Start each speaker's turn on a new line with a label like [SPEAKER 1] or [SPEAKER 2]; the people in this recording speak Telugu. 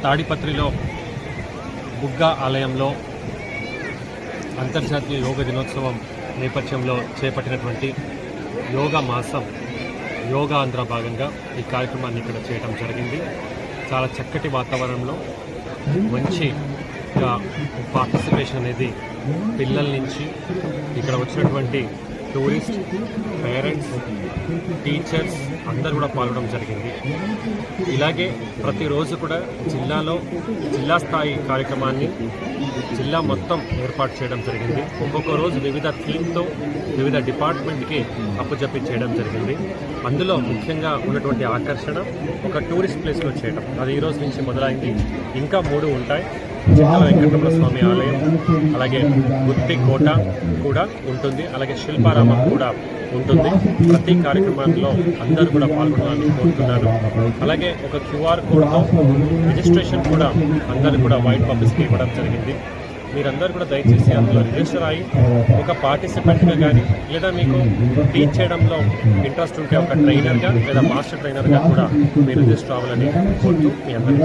[SPEAKER 1] తాడిపత్రిలో బుగ్గా ఆలయంలో అంతర్జాతీయ యోగా దినోత్సవం నేపథ్యంలో చేపట్టినటువంటి యోగా మాసం యోగా ఆంధ్ర భాగంగా ఈ కార్యక్రమాన్ని ఇక్కడ చేయడం జరిగింది. చాలా చక్కటి వాతావరణంలో మంచిగా పార్టిసిపేషన్ అనేది పిల్లల నుంచి ఇక్కడ వచ్చినటువంటి టూరిస్ట్, పేరెంట్స్, టీచర్స్ అందరూ కూడా పాల్గొనడం జరిగింది. ఇలాగే ప్రతిరోజు కూడా జిల్లా స్థాయి కార్యక్రమాన్ని జిల్లా మొత్తం ఏర్పాటు చేయడం జరిగింది. ఒక్కొక్క రోజు వివిధ థీమ్తో వివిధ డిపార్ట్మెంట్కి అప్పచెప్పి చేయడం జరిగింది. అందులో ముఖ్యంగా ఉన్నటువంటి ఆకర్షణ ఒక టూరిస్ట్ ప్లేస్లో చేయడం. అది ఈ రోజు నుంచి మొదలైంది. ఇంకా 3 ఉంటాయి. చింతల వెంకటరమణ స్వామి ఆలయం, అలాగే గుత్తి కోట కూడా ఉంటుంది, అలాగే శిల్పారామం కూడా ఉంటుంది. ప్రతి కార్యక్రమంలో అందరూ కూడా పాల్గొనాలని కోరుతున్నాను. అలాగే ఒక QR కోడ్తో రిజిస్ట్రేషన్ కూడా అందరూ కూడా వైట్ పబ్లిసిటీ ఇవ్వడం జరిగింది. మీరందరూ కూడా దయచేసి అందులో రిజిస్టర్ అయ్యి ఒక పార్టిసిపెంట్గా కానీ లేదా మీకు టీచ్ చేయడంలో ఇంట్రెస్ట్ ఉంటే ఒక ట్రైనర్గా లేదా మాస్టర్ ట్రైనర్గా కూడా మీరు రిజిస్టర్ అవ్వాలని కోరుతూ మీ అందరికీ